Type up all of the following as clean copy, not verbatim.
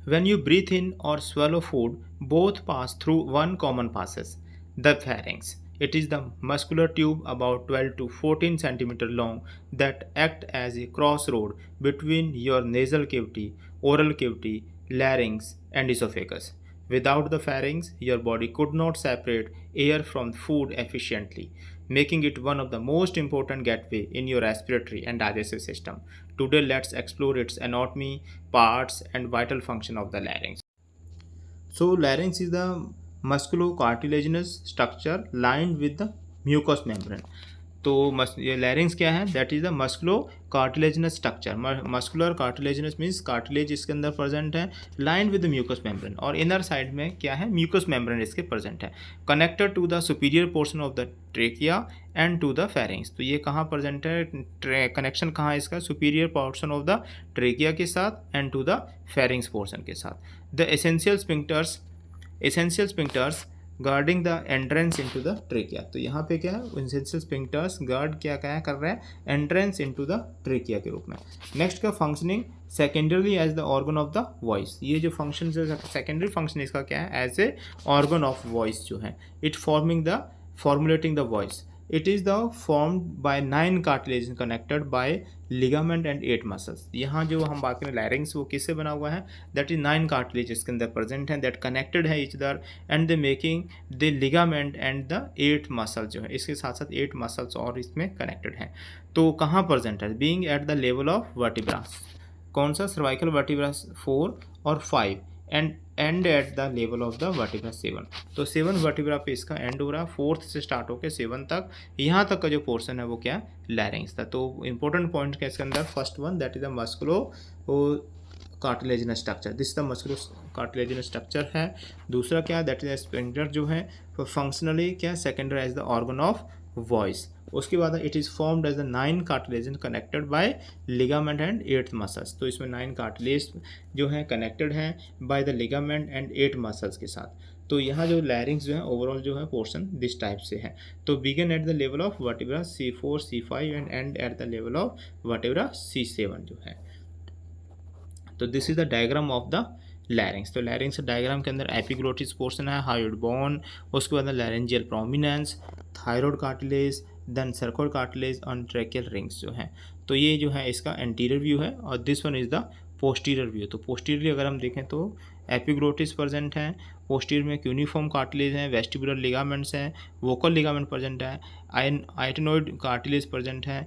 When you breathe in or swallow food, both pass through one common passes, the pharynx. It is the muscular tube about 12 to 14 centimeter long that act as a crossroad between your nasal cavity, oral cavity, larynx, and esophagus. Without the pharynx, your body could not separate air from food efficiently, making it one of the most important gateway in your respiratory and digestive system. Today, let's explore its anatomy, parts, and vital function of the larynx. So, larynx is the musculocartilaginous structure lined with the mucous membrane. तो ये larynx क्या है? That is the musculo cartilaginous structure. Muscular cartilaginous means cartilage इसके अंदर present है, lined with the mucous membrane. और inner side में क्या है? म्यूकस मेम्ब्रेन इसके प्रेजेंट है, connected to the superior portion of the trachea and to the pharynx. तो ये कहाँ प्रेजेंट है? कनेक्शन कहाँ है इसका? Superior portion of the trachea के साथ and to the pharynx portion के साथ. The essential sphincters guarding the entrance into the trachea. तो यहाँ पे क्या है? एसेंशियल स्पिंक्टर्स गार्ड क्या क्या कर रहे हैं? एंट्रेंस इनटू द ट्रेकिया के रूप में. नेक्स्ट का functioning secondarily as the organ of the voice. ये जो फंक्शन सेकेंडरी फंक्शन इसका क्या है? As a organ of voice जो है, it formulating the voice. It is the formed by 9 cartilage connected by ligament and 8 muscles. यहाँ जो हम बात करें लैरिंग्स, वो किससे बना हुआ है? दैट इज 9 कार्टिलेज इसके अंदर प्रेजेंट है, दैट कनेक्टेड है each other and the making the ligament and the 8 muscle जो है, इसके साथ साथ 8 मसल्स और इसमें कनेक्टेड हैं. तो कहाँ प्रेजेंट है? Being at the level of vertebra. कौन सा? सर्वाइकल वर्टिब्रा 4 और 5 and at the level of the vertebra 7. तो 7 वर्टिब्रा पे इसका एंड हो रहा है, 4th से स्टार्ट होकर 7 तक. यहाँ तक का जो पोर्शन है वो क्या? लैरिंग्स था. तो इंपॉर्टेंट पॉइंट क्या इसके अंदर? First one that is the musculo cartilaginous structure. This the musculo cartilaginous structure है. दूसरा क्या? दैट इज स्पिंक्टर जो है फंक्शनली क्या? Secondary as the organ of voice. उसके बाद it is formed as the 9 cartilage connected by ligament and 8 muscles. तो इसमें 9 कार्टिलेज जो है कनेक्टेड हैं by the ligament and 8 muscles के साथ. तो यहाँ जो लैरिंग्स जो है ओवरऑल जो है पोर्शन दिस टाइप से है. तो begin at the level of vertebra C4 C5 and at the level of vertebra C7 जो है. तो this is the diagram of the larynx. तो लैरिंग्स डायग्राम के अंदर एपिग्लोटिस पोर्शन है, हायोइड बोन, उसके बाद laryngeal prominence, thyroid cartilage, then cricoid cartilage और ट्रैकियल रिंग्स जो है. तो ये जो है इसका एंटीरियर व्यू है और this one is the posterior view. तो पोस्टीरियरली अगर हम देखें तो एपिग्लोटिस प्रेजेंट है, पोस्टीरियर में क्यूनिफॉर्म कार्टिलेज हैं, वेस्टिबुलर लिगामेंट्स हैं, वोकल लिगामेंट प्रेजेंट है, आइटेनोइड कार्टिलेज प्रेजेंट है,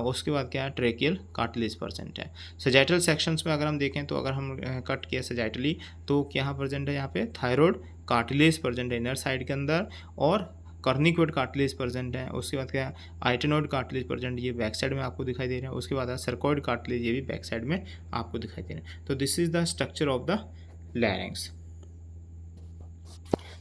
उसके बाद क्या है? ट्रेकियल कार्टिलेज प्रेजेंट है. सजाइटल सेक्शंस में अगर हम देखें तो अगर हम कट किया सजाइटली तो क्या प्रेजेंट है? यहाँ पे थायरॉइड कार्टिलेज प्रेजेंट है इनर साइड के अंदर और कर्निक्वेट कार्टिलेज प्रेजेंट है. उसके बाद क्या है? आइटेनोइड कार्टिलेज प्रेजेंट, ये बैक साइड में आपको दिखाई दे रहा है. उसके बाद सर्कोइड कार्टिलेज, ये भी बैक साइड में आपको दिखाई दे रहा है. तो this is the structure of the लैरिंग्स.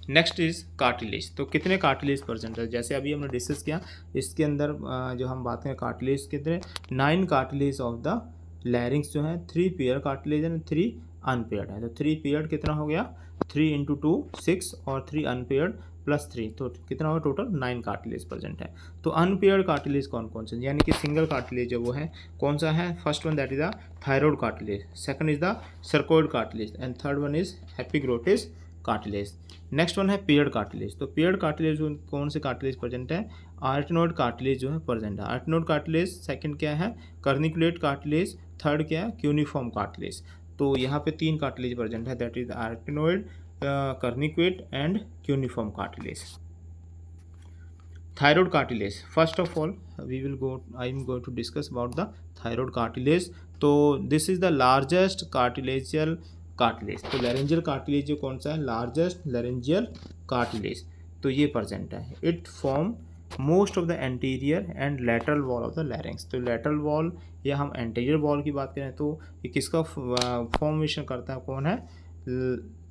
Next is cartilage. तो कितने कार्टिलेज प्रेजेंट है? जैसे अभी हमने डिस्कस किया इसके अंदर जो हम बात करें कार्टिलेज कितने? 9 कार्टिलेज ऑफ द लैरिंग्स जो है, 3 पेयर कार्टिलेज एंड 3 अनपेयर्ड है. तो 3 पेयर्ड कितना हो गया? 3 × 2 6 और 3 अनपेयर्ड +3, तो कितना होगा? टोटल 9 कार्टिलेज प्रेजेंट है. तो अनपेयर्ड कार्टिलेज कौन कौन से? यानी कि सिंगल कार्टिलेज जो वो है कौन सा है? First one that is the thyroid cartilage, second is the cricoid cartilage and third one is epiglottis cartilage. Next one है पेयर्ड कार्टिलेज. तो पेयर्ड कार्टिलेज कौन से कार्टिलेज प्रेजेंट है? आर्टेनोइड कार्टिलेज जो है प्रेजेंट है. आर्टेनोइड कार्टिलेज, सेकंड क्या है? कर्निकुलेट कार्टिलेज, थर्ड क्या है? Cuneiform cartilage. तो यहाँ पे 3 कार्टिलेज प्रेजेंट है, that is arytenoid, corniculate and cuneiform cartilage. Thyroid cartilage. First of all, I am going to discuss about the thyroid cartilage. तो this is the largest cartilageal cartilage. तो laryngeal cartilage जो कौन सा है? largest laryngeal cartilage. तो ये present है. It form most of the anterior and lateral wall of the larynx. तो lateral wall या हम anterior wall की बात करें तो ये किसका फॉर्मेशन करता है? कौन है?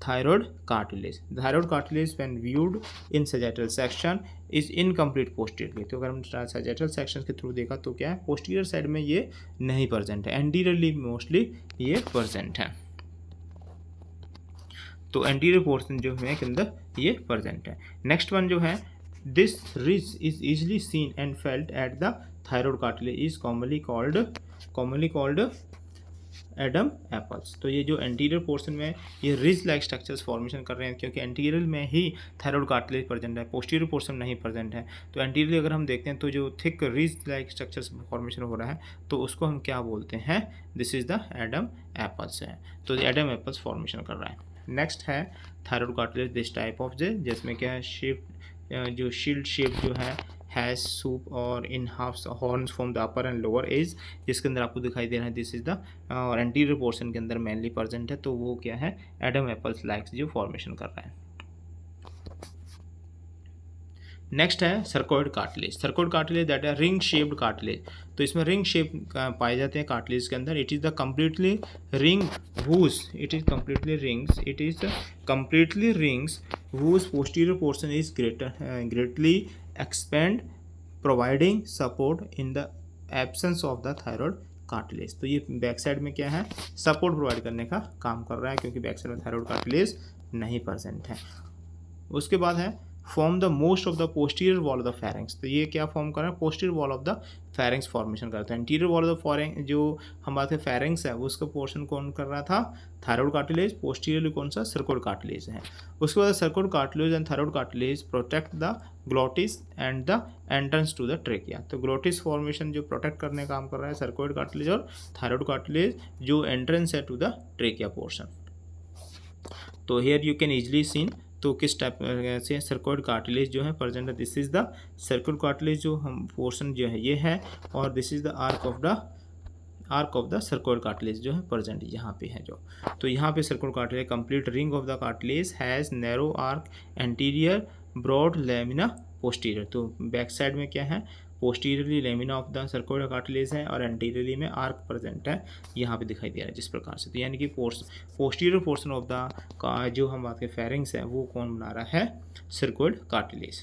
thyroid cartilage. Thyroid cartilage when viewed in sagittal section is incomplete posteriorly. तो अगर हम sagittal section के थ्रू देखा तो क्या है? posterior साइड में ये नहीं प्रेजेंट है, anteriorly मोस्टली ये प्रेजेंट है. तो एंटीरियर पोर्शन जो है के अंदर ये प्रेजेंट है. नेक्स्ट वन जो है, this ridge is easily seen and felt at the thyroid cartilage is commonly called Adam apples. तो ये जो एंटीरियर पोर्शन में ये रिज लाइक स्ट्रक्चर्स फॉर्मेशन कर रहे हैं, क्योंकि एंटीरियर में ही थायराइड कार्टिलेज प्रेजेंट है, पोस्टीरियर पोर्शन नहीं प्रेजेंट है। तो एंटीरियर अगर हम देखते हैं तो जो thick ridge like structures formation हो रहा है, तो उसको हम क्या बोलते हैं, this is the Adam apples है। तो एडम एप्पल्स फॉर्मेशन कर रहा है। नेक्स्ट है thyroid cartilage this type of जिसमें क्या है, शेप जो शील्ड शेप जो है हैज सूप और in half horns from the upper and lower edge, जिसके अंदर आपको दिखाई दे रहा है दिस इज द और एंटीरियर पोर्शन के अंदर मेनली प्रेजेंट है। तो वो क्या है, एडम एप्पल्स लाइक्स जो फॉर्मेशन कर रहा है। नेक्स्ट है cricoid cartilage. Cricoid cartilage that है रिंग शेप्ड कार्टिलेज। तो इसमें रिंग शेप पाए जाते हैं कार्टिलेज के अंदर। It is the completely ring whose it is completely rings, it is completely rings whose posterior portion is greatly expand providing support in the absence of the thyroid cartilage। तो ये back side में क्या है, support provide करने का काम कर रहा है, क्योंकि बैक साइड में थायराइड कार्टिलेज नहीं प्रेजेंट है। उसके बाद है form the most of the posterior wall of the pharynx. तो ये क्या फॉर्म कर रहा है, posterior wall of the pharynx formation करता है। इंटीरियर वॉल ऑफ द फेरिंग जो हम बात करें फेरिंग्स है, उसका पोर्शन कौन कर रहा था, थायराइड कार्टिलेज। पोस्टीरियरली कौन सा, सर्कोइड कार्टिलेज है। उसके बाद cricoid cartilage and thyroid cartilage protect the glottis and the entrance to the trachea. तो ग्लोटिस फॉर्मेशन जो प्रोटेक्ट करने का काम कर रहा है सर्कोइड कार्टिलेज, और थायराइड कार्टिलेज जो एंट्रेंस है टू द ट्रेकिया पोर्शन। तो here you can easily seen, तो किस टाइप से सर्कोइड कार्टिलेज जो है प्रेजेंट है, this is the cricoid cartilage जो हम पोर्शन जो है ये है, और this is the arch of the cricoid cartilage जो है प्रेजेंट यहाँ पे है जो। तो यहाँ पे cricoid cartilage complete ring of the cartilage has narrow arch anterior broad lamina posterior. तो बैक साइड में क्या है, posteriorly lamina of the cricoid cartilage है, और एंटीरियरली में आर्क प्रेजेंट है, यहाँ पे दिखाई दे रहा है जिस प्रकार से। तो यानी कि पोस्टीरियर पोर्शन ऑफ द का जो हम बात करें फेरिंग्स है, वो कौन बना रहा है, सर्कोइड कार्टिलेज।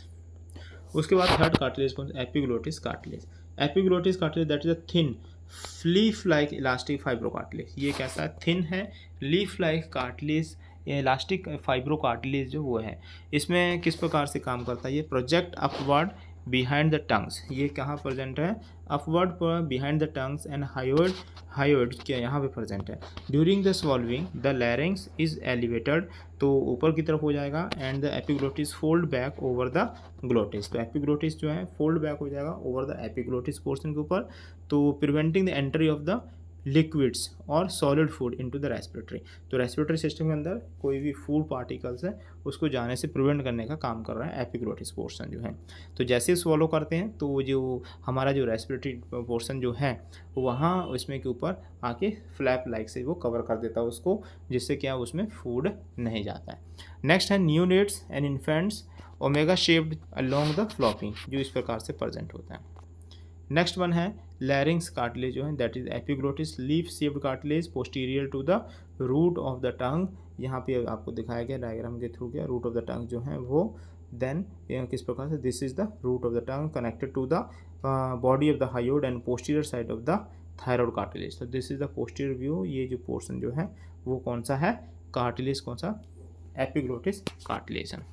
उसके बाद थर्ड कार्टिलेज कौन, epiglottis cartilage. Epiglottis cartilage that is a thin leaf like elastic fibro cartilage. ये कैसा है, थिन है, leaf like cartilage, elastic fibro cartilage जो वो है। इसमें किस प्रकार से काम करता है, ये project upward behind the tongues. ये कहाँ प्रेजेंट है, अपवर्ड पर behind the tongues and hyoid क्या यहाँ पे प्रेजेंट है। During the swallowing the larynx is elevated, तो ऊपर की तरफ हो जाएगा, and the epiglottis fold back over the glottis. तो एपिग्लोटिस जो है फोल्ड बैक हो जाएगा ओवर द एपिग्लोटिस पोर्शन के ऊपर, तो preventing the entry of the liquids और solid food into the respiratory. तो रेस्पिरेटरी सिस्टम के अंदर कोई भी फूड पार्टिकल्स है उसको जाने से प्रिवेंट करने का काम कर रहा है एपिग्लोटिस पोर्शन जो है। तो जैसे स्वॉलो करते हैं तो जो हमारा जो रेस्पिरेटरी पोर्शन जो है वहाँ उसमें के ऊपर आके फ्लैप लाइक से वो कवर कर देता है उसको, जिससे क्या उसमें फूड नहीं जाता है। नेक्स्ट है neonates and infants omega shaped along the flopping, जो इस प्रकार से प्रेजेंट होता है। नेक्स्ट वन है लैरिंग्स कार्टिलेज जो है, that is epiglottis leaf shaped cartilage posterior to the root of the tongue. यहाँ पे आपको दिखाया गया डायग्राम के थ्रू क्या, रूट ऑफ द टंग जो है वो, देन किस प्रकार से, this is the root of the tongue connected to the body of the hyoid and posterior side of the thyroid cartilage. तो this is the posterior view. ये जो पोर्शन जो है वो कौन सा है, कार्टिलेज कौन सा, एपिग्लोटिस कार्टिलेज है।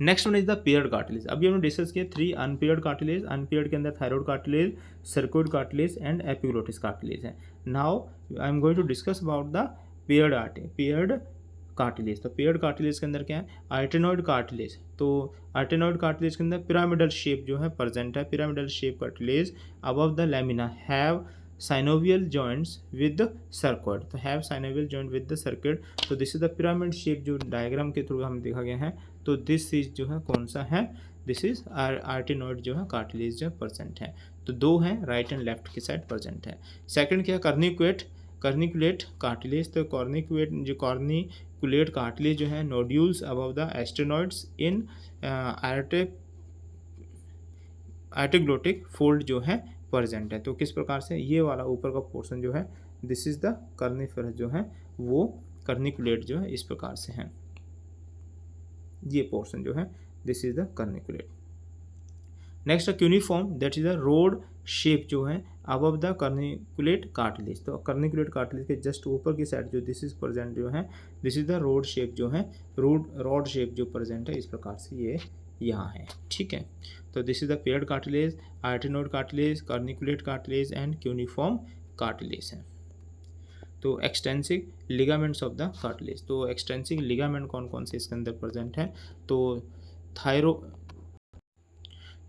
Next one is the paired cartilage. अभी हमने डिस्कस किया 3 अनपेयर्ड कार्टिलेज। अनपेयर्ड के अंदर thyroid cartilage, cricoid cartilage and epiglottis cartilage है। Now I am going to discuss about the paired cartilage. तो पेयर्ड कार्टिलेज के अंदर क्या है, आर्टेनॉइड कार्टिलेज। तो आर्टेनॉइड कार्टिलेज के अंदर पिरामिडल शेप जो है प्रेजेंट है। Pyramidal shape cartilage above the lamina have synovial joints with the cricoid. तो have synovial joint with the cricoid. तो this is the pyramid shape जो डायग्राम के थ्रू हमें देखा गया है। तो दिस इज जो है कौन सा है, दिस इज आर्टेनॉइड जो है कार्टिलेज जो प्रेजेंट है। तो 2 हैं, राइट एंड लेफ्ट की साइड प्रेजेंट है। सेकंड क्या, कर्निकुलेट कार्टिलेज। तो कर्निकुलेट कार्टिलेज जो है nodules above the arytenoids in aryepiglottic fold जो है प्रेजेंट है। तो किस प्रकार से, ये वाला ऊपर का पोर्शन जो है दिस इज द कर्निफेरस जो है वो कर्निकुलेट जो है इस प्रकार से है। ये पोर्शन जो है this is the corniculate. Next cuneiform that is the rod shape जो है अबव द कर्निकुलेट कार्टिलेज। तो कर्निकुलेट कार्टिलेज के जस्ट ऊपर की साइड जो दिस इज प्रेजेंट जो है, this is the rod shape जो है, रॉड शेप जो प्रेजेंट है इस प्रकार से ये यहाँ है, ठीक है। तो this is the paired cartilage, arytenoid cartilage, corniculate cartilage and cuneiform cartilage है। तो extensive ligaments of the cartilage, तो एक्सटेंसिव लिगामेंट कौन कौन से इसके अंदर प्रेजेंट है, तो थायरो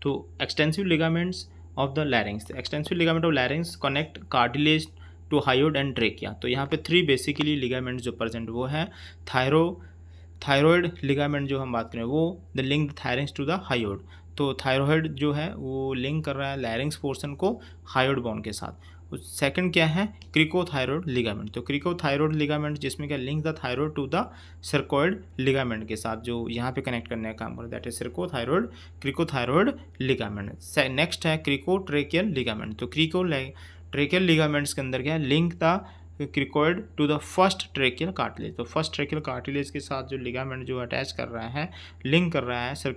तो extensive ligaments of the larynx, extensive ligament of larynx connect cartilage to hyoid and trachea. तो यहाँ पे 3 बेसिकली लिगामेंट्स जो प्रेजेंट वो है थायरॉयड लिगामेंट जो हम बात करें वो द लिंक थायरिंग्स टू द हायोड। तो थायरॉयड जो है वो लिंक कर रहा है लैरिंग्स पोर्शन को हायोड बोन के साथ। सेकंड क्या है, क्रिकोथायरॉयड लिगामेंट। तो क्रिकोथायरॉयड लिगामेंट जिसमें क्या link the thyroid to the cricoid ligament के साथ, जो यहाँ पे कनेक्ट करने का काम कर that is cricothyroid ligament. Next है क्रिकोट्रेकियल लिगामेंट। तो ट्रेकियल लिगामेंट्स के अंदर क्या है, link the cricoid to the first tracheal cartilage. तो फर्स्ट ट्रेकियल कार्टिलेज के साथ जो लिगामेंट जो अटैच कर रहा है, लिंक कर रहा है सर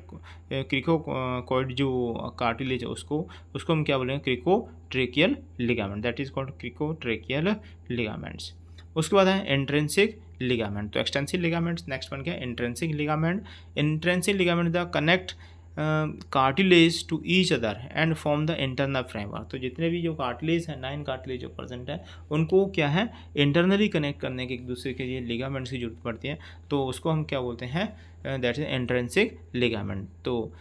क्रिकोइड जो कार्टिलेज है उसको हम क्या बोलेंगे, cricotracheal ligament, that is called cricotracheal ligaments. उसके बाद है इंट्रिंसिक लिगामेंट। तो एक्सटेंसिव लिगामेंट्स नेक्स्ट वन क्या है, intrinsic ligament. Intrinsic ligament the connect cartilage to each other and form the internal framework. तो जितने भी जो कार्टिलेज है 9 कार्टिलेज जो प्रेजेंट है उनको क्या है इंटरनली कनेक्ट करने के एक दूसरे के लिए लिगामेंट्स की जरूरत पड़ती है, तो उसको हम क्या बोलते हैं, दैट इज इंट्रिंसिक लिगामेंट। तो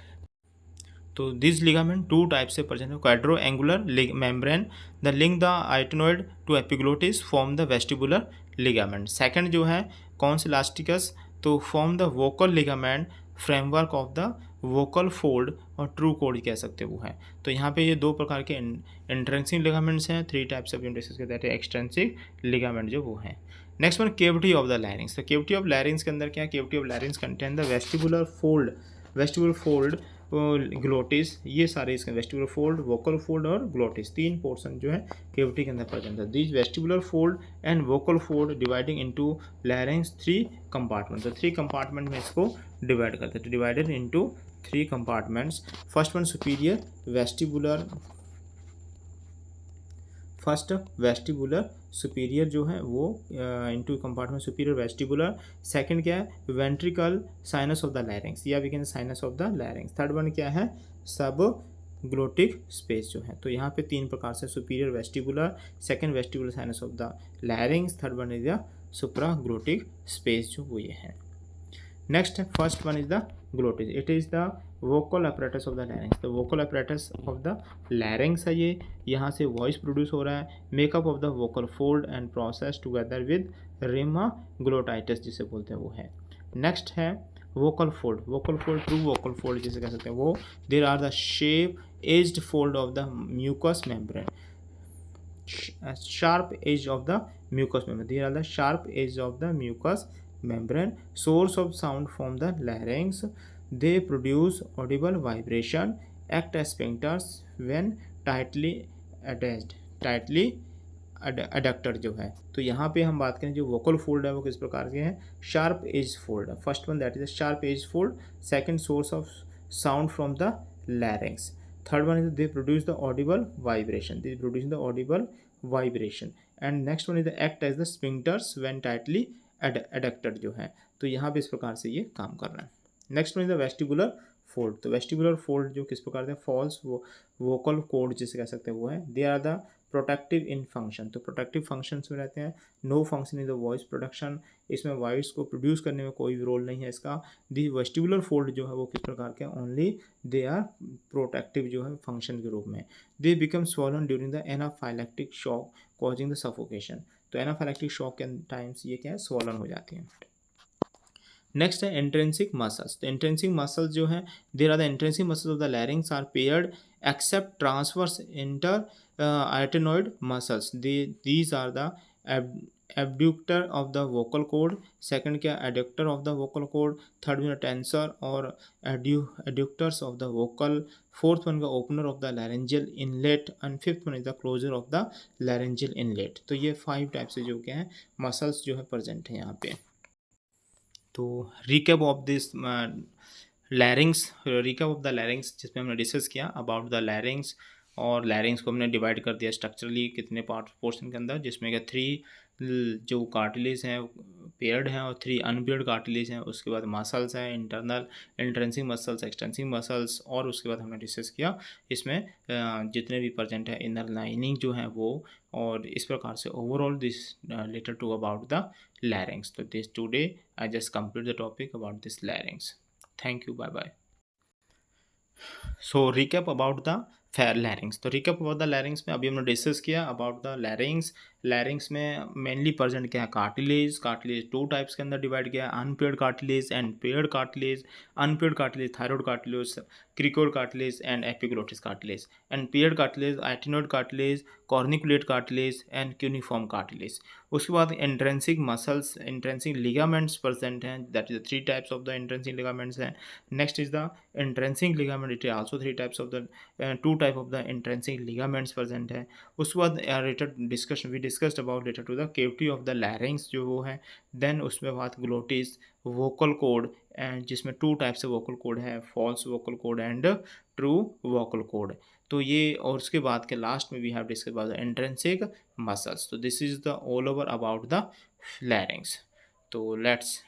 दिस लिगामेंट 2 टाइप से प्रेजेंट है, quadrangular membrane the link the arytenoid to epiglottis form the vestibular ligament. Second जो है कॉन्सिलास्टिकस, तो form the vocal ligament framework of the vocal fold और true cord कह सकते वो है। तो यहाँ पे ये 2 प्रकार के इंट्रेंसिक लिगामेंट्स हैं, 3 टाइप्स ऑफ डिसीज के दैट एक्सटेंसिव लिगामेंट जो वो है। Next one cavity of the larynx. तो केविटी ऑफ लैरिंग्स के अंदर क्या है, cavity of लैरिंग्स contain the vestibular fold glottis, ये सारे इसके वेस्टिबुलर फोल्ड, वोकल फोल्ड और ग्लोटिस 3 पोर्शन जो है केविटी के अंदर प्रेजेंट है। This vestibular fold and vocal fold dividing into लैरिंग्स 3 compartment. तो 3 कंपार्टमेंट में इसको डिवाइड करते हैं, divided into 3 compartments. First one vestibular superior जो है वो into compartment superior vestibular. Second क्या है, ventricle sinus of the larynx, या we can sinus of the larynx. Third one क्या है, सब ग्लोटिक स्पेस जो है। तो यहाँ पे 3 प्रकार से superior vestibular, second vestibular sinus of the larynx, third one is the supraglottic space जो वो ये है। नेक्स्ट है first one is the glottis, it is the vocal apparatus of the larynx. तो vocal apparatus of the larynx है ये, यहाँ से वॉइस प्रोड्यूस हो रहा है। Makeup of the vocal fold and process together with rima glottidis जिसे बोलते हैं वो है। नेक्स्ट है vocal fold, true vocal fold जिसे कह सकते हैं वो, there are the shape edged fold of the mucous membrane, sharp edge of the mucous membrane. These are the sharp edge of the mucous membrane. Source of sound from the larynx. They produce audible vibration. Act as sphincters when tightly attached. adductor जो है। तो यहाँ पे हम बात करें जो vocal fold है वो किस प्रकार के हैं, शार्प एज फोल्ड है। First one that is sharp edge fold, second source of sound from the larynx, third one is they produce the audible vibration, and next one is the act as the sphincters when tightly adducted जो है। तो यहाँ पे इस प्रकार से ये काम कर रहा है। Next one is the vestibular fold. तो वेस्टिबुलर फोल्ड जो किस प्रकार से फॉल्स वोकल कोड जिसे कह सकते हैं वो है। They are the protective in function, तो प्रोटेक्टिव फंक्शंस में रहते हैं। No function in the voice production, इसमें वॉइस को प्रोड्यूस करने में कोई रोल नहीं है इसका। दी वेस्टिबुलर फोल्ड जो है वो किस प्रकार के, ओनली दे आर प्रोटेक्टिव जो है फंक्शन के रूप में। They become swollen during the anaphylactic shock causing the suffocation. तो एनाफाइलेक्टिक शॉक के टाइम्स ये क्या है, स्वॉलन हो जाती है। नेक्स्ट है इंट्रेंसिक मसल्स। तो इंट्रेंसिक मसल्स जो है, there are the intrinsic muscles of the larynx are paired except transverse inter arytenoid muscles. These are the abductor of the vocal cord, second क्या adductor of the vocal cord, third one tensor और adductors of the vocal, fourth one का opener of the laryngeal inlet and fifth one is the closure of the laryngeal inlet। तो ये 5 type से जो क्या है muscles जो है प्रेजेंट है यहाँ पे। तो recap of this recap of the लैरिंग्स जिसमें हमने डिस्कस किया अबाउट द लैरिंग्स, और लैरिंग्स को हमने डिवाइड कर दिया स्ट्रक्चरली कितने पार्ट पोर्शन के अंदर, जिसमें क्या 3 जो कार्टिलेज हैं पेयर्ड हैं और 3 अनपेयर्ड कार्टिलेज हैं। उसके बाद मसल्स हैं, internal intrinsic muscles, extensive muscles, और उसके बाद हमने डिस्कस किया इसमें जितने भी प्रेजेंट है इनर लाइनिंग जो है वो, और इस प्रकार से overall this later to about the larynx. तो this today I just complete the topic about this larynx. Thank you, bye bye. So recap about the larynx. तो रिकैप अबाउट द लैरिंग्स में अभी हमने डिस्कस किया अबाउट द लैरिंग्स। लैरिंग्स में mainly present क्या है, cartilage. Cartilage 2 types के अंदर डिवाइड किया है, unpaired cartilage and paired cartilage. Unpaired cartilage thyroid cartilage, cricoid cartilage and epiglottis cartilage, and paired cartilage arytenoid cartilage, corniculate cartilage and cuneiform cartilage. उसके बाद intrinsic muscles, intrinsic ligaments present हैं, that is 3 types of the intrinsic ligaments हैं। Next is the intrinsic ligament, it is also 3 types of the 2 type of the intrinsic ligaments present है। उसके बाद related discussion we discussed about related to the cavity of the larynx जो वो है। Then उसमें बात glottis, vocal cord, and जिसमें 2 type से वोकल कोड है, false vocal cord and true vocal cord. तो ये, और उसके बाद के लास्ट में we have discuss about the intrinsic muscles. तो this is the all over about the larynx. तो लेट्स